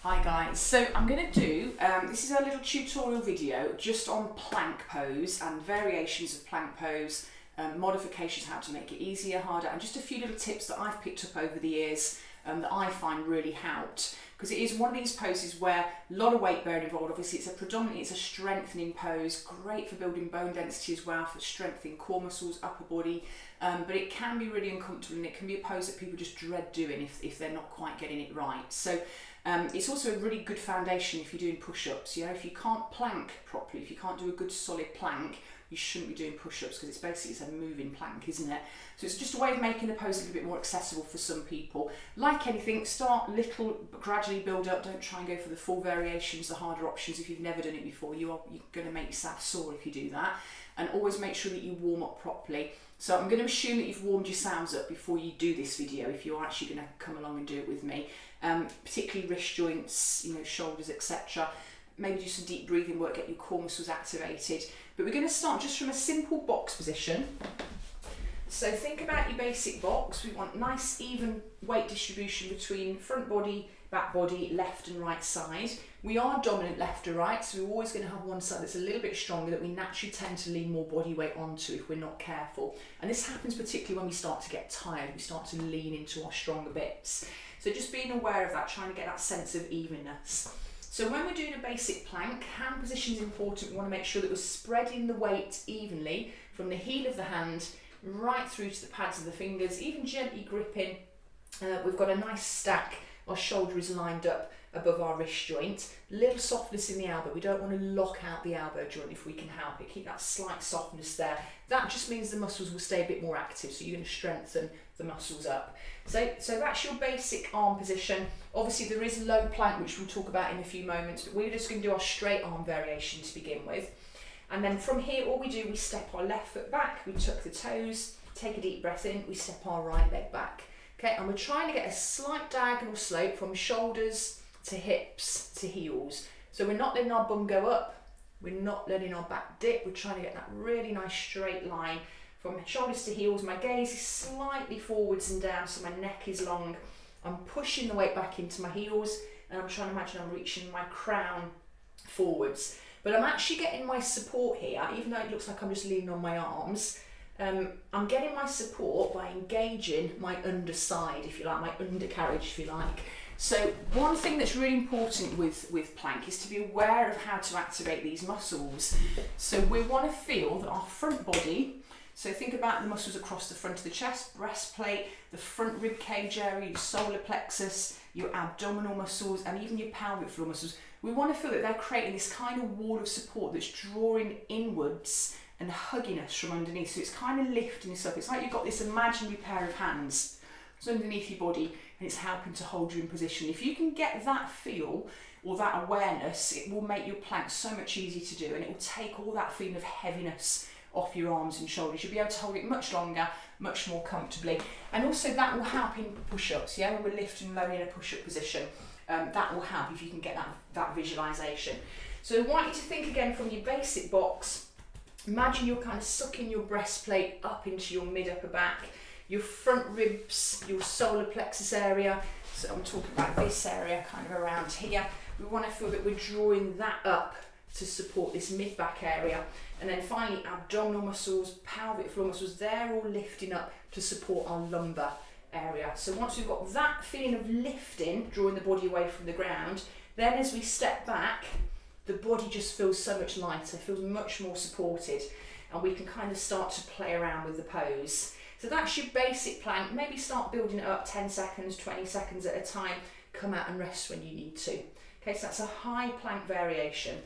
Hi guys, so I'm going to do, this is a little tutorial video just on plank pose and variations of plank pose, modifications, how to make it easier, harder, and just a few little tips that I've picked up over the years that I find really helped. Because it is one of these poses where a lot of weight bearing involved. Obviously it's a strengthening pose, great for building bone density as well, for strengthening core muscles, upper body, but it can be really uncomfortable and it can be a pose that people just dread doing if they're not quite getting it right. So it's also a really good foundation if you're doing push-ups. You know, if you can't plank properly, if you can't do a good solid plank, you shouldn't be doing push-ups because it's a moving plank, isn't it? So it's just a way of making the pose a little bit more accessible for some people. Like anything, start little, but gradually build up. Don't try and go for the full variations, the harder options. If you've never done it before, you're going to make yourself sore if you do that. And always make sure that you warm up properly. So I'm going to assume that you've warmed yourselves up before you do this video, if you're actually going to come along and do it with me. Particularly wrist joints, you know, shoulders, etc. Maybe do some deep breathing work, get your core muscles activated. But we're going to start just from a simple box position. So think about your basic box. We want nice even weight distribution between front body, back body, left and right side. We are dominant left or right, so we're always going to have one side that's a little bit stronger that we naturally tend to lean more body weight onto if we're not careful. And this happens particularly when we start to get tired, we start to lean into our stronger bits. So just being aware of that, trying to get that sense of evenness. So when we're doing a basic plank, hand position is important. We want to make sure that we're spreading the weight evenly from the heel of the hand right through to the pads of the fingers, even gently gripping. We've got a nice stack. Our shoulder is lined up above our wrist joint. Little softness in the elbow. We don't want to lock out the elbow joint if we can help it. Keep that slight softness there. That just means the muscles will stay a bit more active, so you're going to strengthen the muscles up. So that's your basic arm position. Obviously there is low plank, which we'll talk about in a few moments, but we're just going to do our straight arm variation to begin with. And then from here, all we do, we step our left foot back, we tuck the toes, take a deep breath in, we step our right leg back. Okay, and we're trying to get a slight diagonal slope from shoulders to hips to heels. So we're not letting our bum go up, we're not letting our back dip, we're trying to get that really nice straight line from shoulders to heels. My gaze is slightly forwards and down, so my neck is long. I'm pushing the weight back into my heels, and I'm trying to imagine I'm reaching my crown forwards. But I'm actually getting my support here, even though it looks like I'm just leaning on my arms. I'm getting my support by engaging my underside, if you like, my undercarriage, if you like. So one thing that's really important with plank is to be aware of how to activate these muscles. So we want to feel that our front body, so think about the muscles across the front of the chest, breastplate, the front rib cage area, your solar plexus, your abdominal muscles, and even your pelvic floor muscles. We want to feel that they're creating this kind of wall of support that's drawing inwards and hugging us from underneath. So it's kind of lifting us up. It's like you've got this imaginary pair of hands that's underneath your body and it's helping to hold you in position. If you can get that feel or that awareness, it will make your plank so much easier to do, and it will take all that feeling of heaviness off your arms and shoulders. You'll be able to hold it much longer, much more comfortably. And also that will help in push-ups, yeah, when we're lifting low in a push-up position. That will help if you can get that visualization. So I want you to think again from your basic box. Imagine you're kind of sucking your breastplate up into your mid-upper back, your front ribs, your solar plexus area. So I'm talking about this area kind of around here. We want to feel that we're drawing that up to support this mid-back area. And then finally, abdominal muscles, pelvic floor muscles, they're all lifting up to support our lumbar area. So once we've got that feeling of lifting, drawing the body away from the ground, then as we step back, the body just feels so much lighter, feels much more supported, and we can kind of start to play around with the pose. So that's your basic plank. Maybe start building it up 10 seconds, 20 seconds at a time. Come out and rest when you need to. Okay, so that's a high plank variation.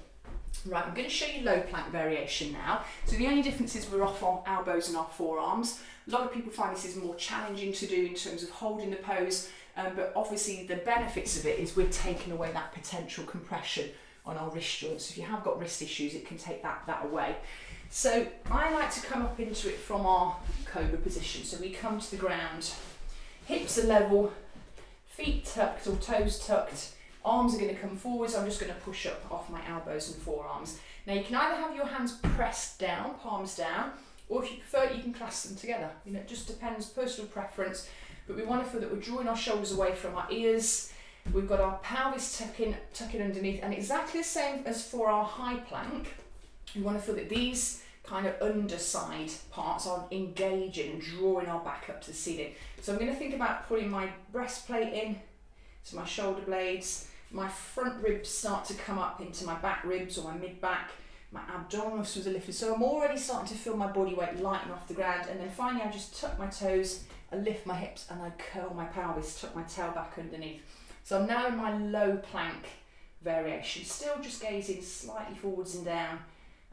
Right, I'm going to show you low plank variation now. So the only difference is we're off our elbows and our forearms. A lot of people find this is more challenging to do in terms of holding the pose, but obviously the benefits of it is we're taking away that potential compression on our wrist joints. If you have got wrist issues, it can take that away. So I like to come up into it from our cobra position. So we come to the ground, hips are level, feet tucked or toes tucked, arms are going to come forwards. I'm just going to push up off my elbows and forearms. Now you can either have your hands pressed down, palms down, or if you prefer, you can clasp them together. You know, it just depends, personal preference. But we want to feel that we're drawing our shoulders away from our ears, We've got our pelvis tucking underneath, and exactly the same as for our high plank. You want to feel that these kind of underside parts are engaging and drawing our back up to the ceiling. So I'm going to think about pulling my breastplate in to my shoulder blades. My front ribs start to come up into my back ribs or my mid back. My abdominal muscles are lifted. So I'm already starting to feel my body weight lighten off the ground. And then finally I just tuck my toes, I lift my hips and I curl my pelvis, tuck my tail back underneath. So I'm now in my low plank variation, still just gazing slightly forwards and down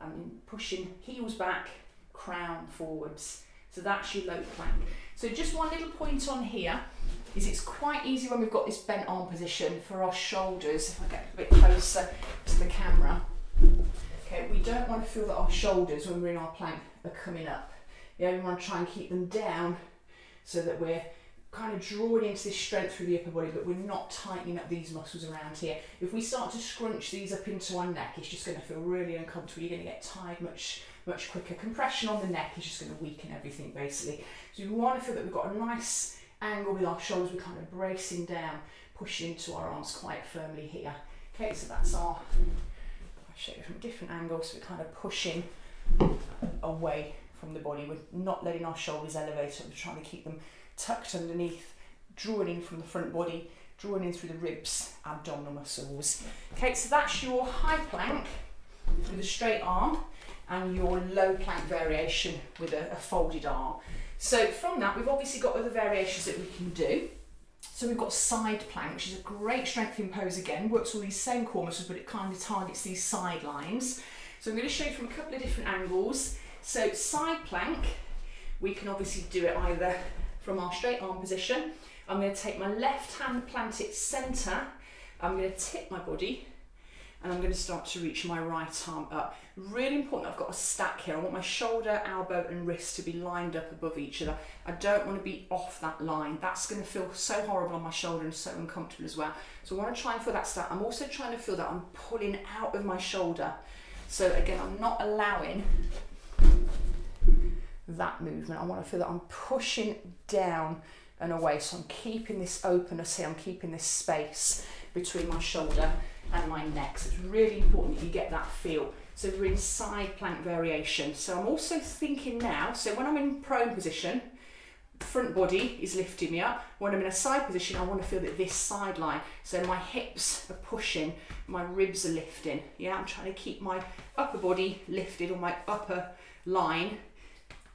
and pushing heels back, crown forwards. So that's your low plank. So just one little point on here is it's quite easy when we've got this bent arm position for our shoulders. If I get a bit closer to the camera. Okay, we don't want to feel that our shoulders when we're in our plank are coming up. Yeah, we want to try and keep them down so that we're kind of drawing into this strength through the upper body, but we're not tightening up these muscles around here. If we start to scrunch these up into our neck, it's just going to feel really uncomfortable. You're going to get tired much quicker. Compression on the neck is just going to weaken everything basically. So we want to feel that we've got a nice angle with our shoulders. We're kind of bracing down, pushing into our arms quite firmly here. Okay, so that's our, I'll show you from a different angle. So we're kind of pushing away from the body. We're not letting our shoulders elevate up. We're trying to keep them tucked underneath, drawing in from the front body, drawing in through the ribs, abdominal muscles. Okay, so that's your high plank with a straight arm and your low plank variation with a folded arm. So from that, we've obviously got other variations that we can do. So we've got side plank, which is a great strengthening pose again, works all these same core muscles, but it kind of targets these side lines. So I'm going to show you from a couple of different angles. So side plank, we can obviously do it either from our straight arm position. I'm going to take my left hand, plant it centre. I'm going to tip my body and I'm going to start to reach my right arm up. Really important, I've got a stack here. I want my shoulder, elbow and wrist to be lined up above each other. I don't want to be off that line. That's going to feel so horrible on my shoulder and so uncomfortable as well. So I want to try and feel that stack. I'm also trying to feel that I'm pulling out of my shoulder. So again, I'm not allowing that movement. I want to feel that I'm pushing down and away. So I'm keeping this openness here. I'm keeping this space between my shoulder and my neck. So it's really important that you get that feel. So we're in side plank variation. So I'm also thinking now, so when I'm in prone position, front body is lifting me up. When I'm in a side position, I want to feel that this side line, so my hips are pushing, my ribs are lifting. Yeah, I'm trying to keep my upper body lifted, or my upper line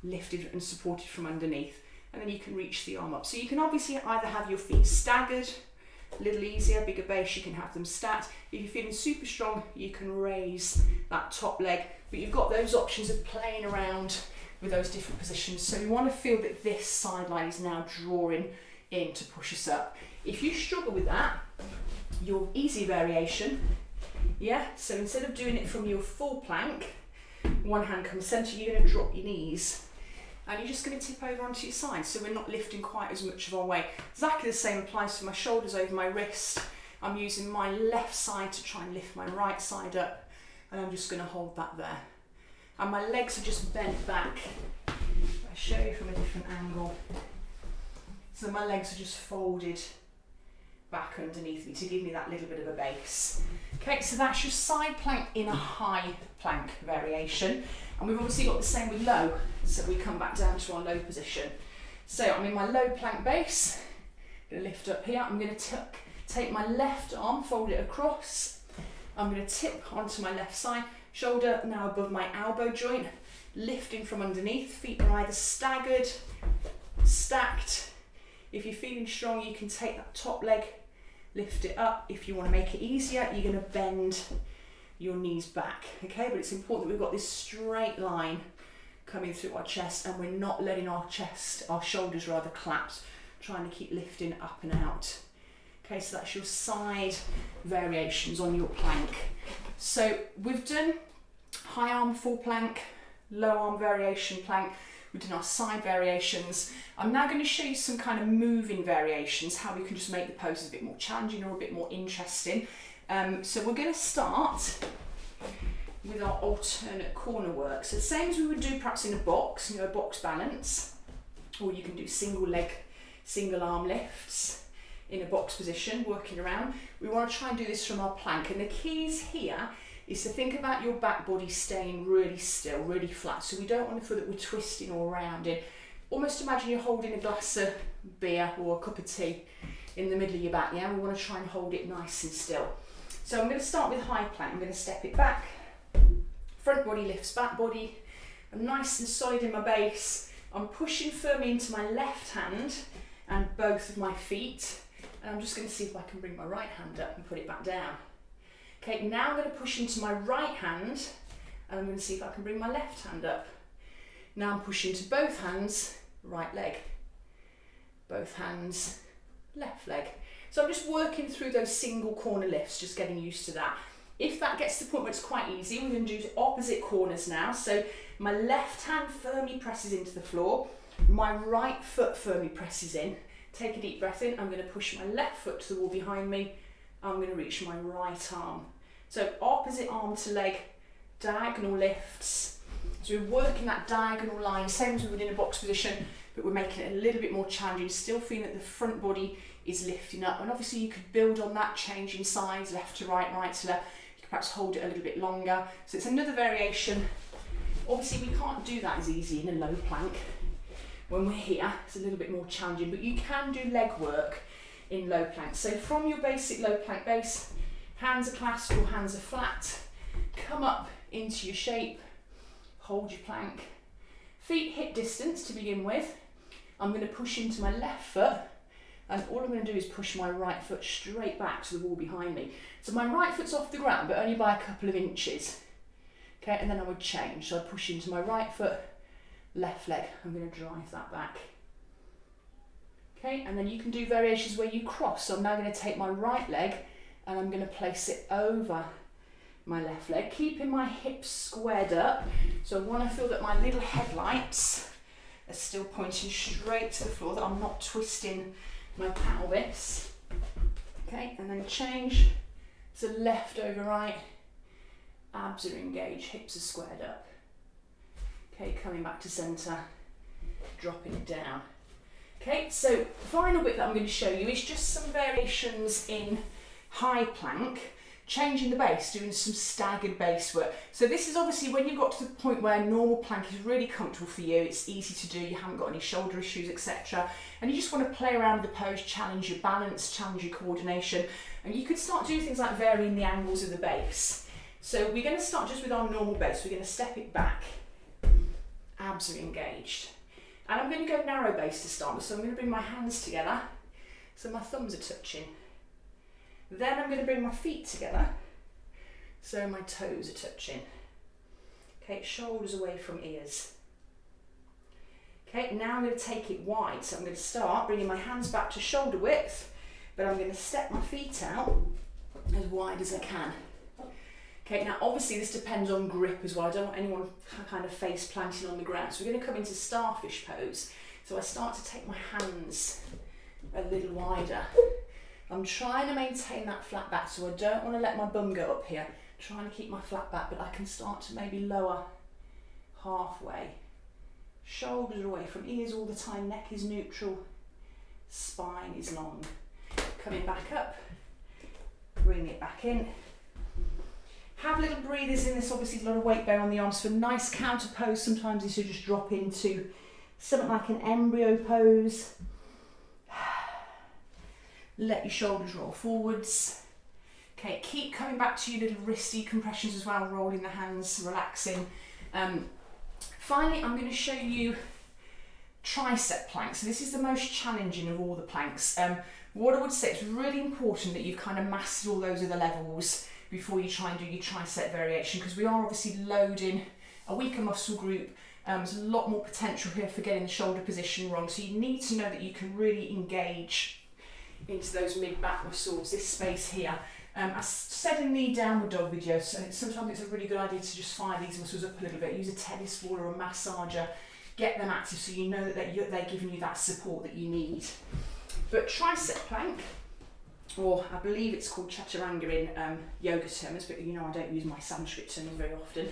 lifted and supported from underneath. And then you can reach the arm up. So you can obviously either have your feet staggered, a little easier, bigger base, you can have them stacked. If you're feeling super strong, you can raise that top leg, but you've got those options of playing around with those different positions. So we want to feel that this side line is now drawing in to push us up. If you struggle with that, your easy variation, yeah, so instead of doing it from your full plank, one hand comes centre, you're going to drop your knees and you're just going to tip over onto your side, so we're not lifting quite as much of our weight. Exactly the same applies to my shoulders over my wrist. I'm using my left side to try and lift my right side up, and I'm just going to hold that there. And my legs are just bent back. I'll show you from a different angle. So my legs are just folded back underneath me to give me that little bit of a base. Okay, so that's your side plank in a high plank variation. And we've obviously got the same with low, so we come back down to our low position. So I'm in my low plank base, I'm going to lift up here, I'm going to take my left arm, fold it across, I'm going to tip onto my left side, shoulder now above my elbow joint, lifting from underneath, feet are either staggered, stacked. If you're feeling strong, you can take that top leg, lift it up. If you want to make it easier, you're going to bend your knees back, okay? But it's important that we've got this straight line coming through our chest and we're not letting our chest, our shoulders rather, collapse, trying to keep lifting up and out. Okay, so that's your side variations on your plank. So we've done high arm full plank, low arm variation plank, we've done our side variations. I'm now going to show you some kind of moving variations, how we can just make the poses a bit more challenging or a bit more interesting. So we're going to start with our alternate corner work. So the same as we would do perhaps in a box, you know, a box balance, or you can do single leg, single arm lifts. in a box position, working around. We want to try and do this from our plank, and the keys here is to think about your back body staying really still, really flat. So we don't want to feel that we're twisting all around it. Almost imagine you're holding a glass of beer or a cup of tea in the middle of your back, yeah? We want to try and hold it nice and still. So I'm going to start with high plank. I'm going to step it back. Front body lifts back body. I'm nice and solid in my base. I'm pushing firmly into my left hand and both of my feet. And I'm just going to see if I can bring my right hand up and put it back down. Okay, now I'm going to push into my right hand and I'm going to see if I can bring my left hand up. Now I'm pushing to both hands, right leg. Both hands, left leg. So I'm just working through those single corner lifts, just getting used to that. If that gets to the point where it's quite easy, we're going to do opposite corners now. So my left hand firmly presses into the floor, my right foot firmly presses in. Take a deep breath in. I'm going to push my left foot to the wall behind me. I'm going to reach my right arm. So opposite arm to leg, diagonal lifts. So we're working that diagonal line, same as we would in a box position, but we're making it a little bit more challenging, still feeling that the front body is lifting up. And obviously you could build on that, changing sides, left to right, right to left. You could perhaps hold it a little bit longer. So it's another variation. Obviously we can't do that as easy in a low plank. When we're here, it's a little bit more challenging, but you can do leg work in low plank. So from your basic low plank base, hands are clasped or hands are flat, come up into your shape, hold your plank, feet hip distance to begin with. I'm going to push into my left foot, and all I'm going to do is push my right foot straight back to the wall behind me. So my right foot's off the ground, but only by a couple of inches. Okay, and then I would change. So I push into my right foot, left leg, I'm going to drive that back. Okay, and then you can do variations where you cross. So I'm now going to take my right leg and I'm going to place it over my left leg, keeping my hips squared up. So I want to feel that my little headlights are still pointing straight to the floor, that I'm not twisting my pelvis. Okay, and then change to left over right, abs are engaged, hips are squared up. Okay, coming back to centre, dropping it down. Okay, so the final bit that I'm going to show you is just some variations in high plank, changing the base, doing some staggered base work. So this is obviously when you've got to the point where normal plank is really comfortable for you, it's easy to do, you haven't got any shoulder issues, etc. And you just want to play around with the pose, challenge your balance, challenge your coordination. And you could start doing things like varying the angles of the base. So we're going to start just with our normal base. We're going to step it back. Abs are engaged. And I'm going to go narrow base to start with. So I'm going to bring my hands together so my thumbs are touching. Then I'm going to bring my feet together so my toes are touching. Okay, shoulders away from ears. Okay, now I'm going to take it wide. So I'm going to start bringing my hands back to shoulder width, but I'm going to step my feet out as wide as I can. Okay, now obviously this depends on grip as well. I don't want anyone kind of face planting on the ground. So we're going to come into starfish pose. So I start to take my hands a little wider. I'm trying to maintain that flat back, so I don't want to let my bum go up here. I'm trying to keep my flat back, but I can start to maybe lower halfway. Shoulders are away from ears all the time, neck is neutral, spine is long. Coming back up, bring it back in. Have little breathers in this, obviously a lot of weight bearing on the arms for nice counter pose. Sometimes this will just drop into something like an embryo pose. Let your shoulders roll forwards. Okay, keep coming back to your little wrist decompressions as well, rolling the hands, relaxing. Finally, I'm going to show you tricep planks. So this is the most challenging of all the planks. What I would say, it's really important that you've kind of mastered all those other levels before you try and do your tricep variation, because we are obviously loading a weaker muscle group. There's a lot more potential here for getting the shoulder position wrong. So you need to know that you can really engage into those mid-back muscles, this space here. I said in the downward dog video, so sometimes it's a really good idea to just fire these muscles up a little bit. Use a tennis ball or a massager, get them active so you know that they're giving you that support that you need. But tricep plank, or I believe it's called chaturanga in yoga terms, but you know I don't use my Sanskrit terms very often.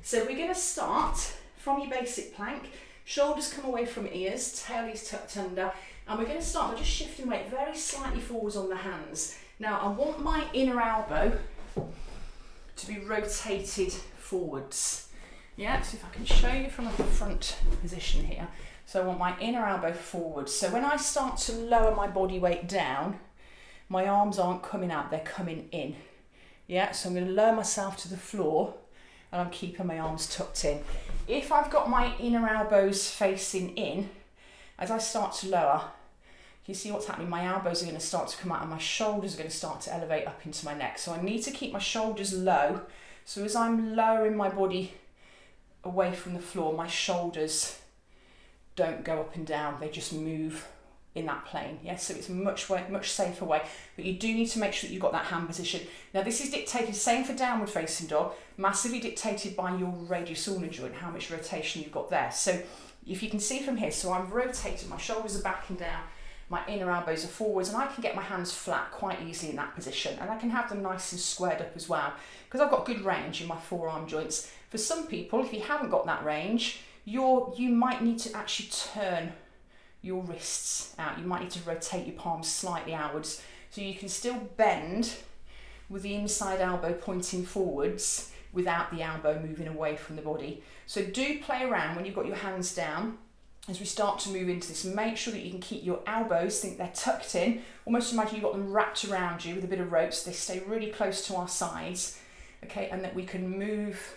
So we're going to start from your basic plank. Shoulders come away from ears, tail is tucked under. And we're going to start by just shifting weight very slightly forwards on the hands. Now I want my inner elbow to be rotated forwards. Yeah, so if I can show you from a front position here. So I want my inner elbow forwards. So when I start to lower my body weight down, my arms aren't coming out, they're coming in. Yeah, so I'm going to lower myself to the floor and I'm keeping my arms tucked in. If I've got my inner elbows facing in, as I start to lower, you see what's happening? My elbows are going to start to come out and my shoulders are going to start to elevate up into my neck. So I need to keep my shoulders low. So as I'm lowering my body away from the floor, my shoulders don't go up and down, they just move in that plane. Yes, so it's a much safer way, but you do need to make sure that you've got that hand position. Now this is dictated, same for downward facing dog, massively dictated by your radius ulnar joint, how much rotation you've got there. So if you can see from here, so I'm rotated, my shoulders are back and down, my inner elbows are forwards, and I can get my hands flat quite easily in that position, and I can have them nice and squared up as well, because I've got good range in my forearm joints. For some people, if you haven't got that range, you might need to actually turn your wrists out. You might need to rotate your palms slightly outwards, so you can still bend with the inside elbow pointing forwards without the elbow moving away from the body. So do play around when you've got your hands down. As we start to move into this, make sure that you can keep your elbows, think they're tucked in, almost imagine you've got them wrapped around you with a bit of rope, so they stay really close to our sides, okay, and that we can move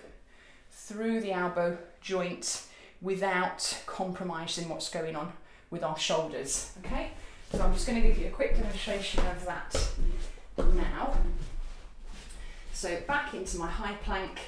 through the elbow joint without compromising what's going on with our shoulders, okay? So I'm just going to give you a quick demonstration of that now. So back into my high plank,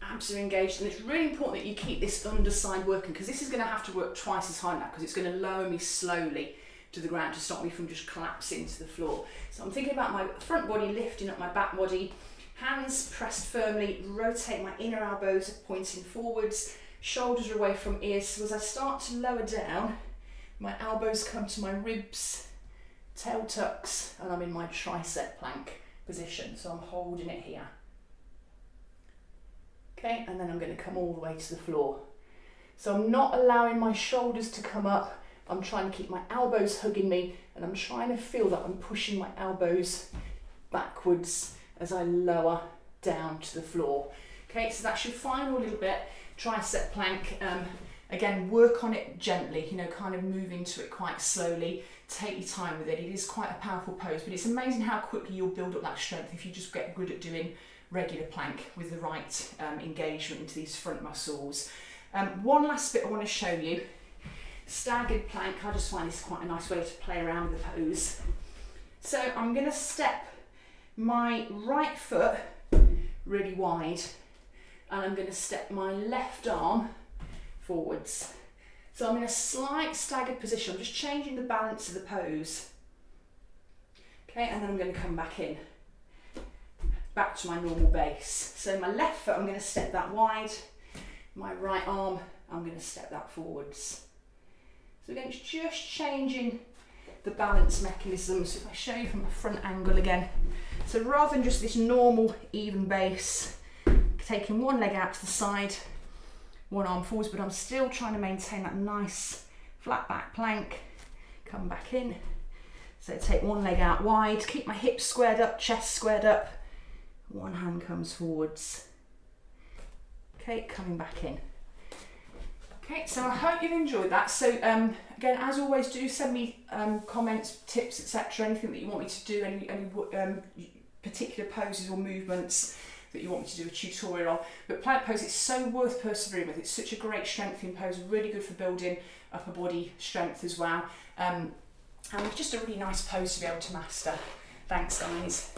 abs are engaged, and it's really important that you keep this underside working, because this is going to have to work twice as hard now, because it's going to lower me slowly to the ground to stop me from just collapsing to the floor. So I'm thinking about my front body lifting up my back body, hands pressed firmly, rotate my inner elbows pointing forwards, shoulders are away from ears. So as I start to lower down, my elbows come to my ribs, tail tucks, and I'm in my tricep plank position. So I'm holding it here. Okay, and then I'm going to come all the way to the floor. So I'm not allowing my shoulders to come up. I'm trying to keep my elbows hugging me, and I'm trying to feel that I'm pushing my elbows backwards as I lower down to the floor. Okay, so that's your final little bit, tricep plank. Again, work on it gently, you know, kind of move into it quite slowly. Take your time with it. It is quite a powerful pose, but it's amazing how quickly you'll build up that strength if you just get good at doing regular plank with the right engagement into these front muscles. One last bit I want to show you. Staggered plank. I just find this quite a nice way to play around with the pose. So I'm going to step my right foot really wide, and I'm going to step my left arm forwards. So I'm in a slight staggered position. I'm just changing the balance of the pose. Okay, and then I'm going to come back in, back to my normal base. So my left foot, I'm going to step that wide. My right arm, I'm going to step that forwards. So again, it's just changing the balance mechanism. So if I show you from a front angle again. So rather than just this normal even base, taking one leg out to the side, one arm forwards, but I'm still trying to maintain that nice flat back plank. Come back in. So take one leg out wide, keep my hips squared up, chest squared up. One hand comes forwards. Okay, coming back in. Okay, so I hope you've enjoyed that. So again, as always, do send me comments, tips, etc. Anything that you want me to do, any particular poses or movements that you want me to do a tutorial on. But plank pose, it's so worth persevering with. It's such a great strengthening pose, really good for building upper body strength as well. And just a really nice pose to be able to master. Thanks, guys.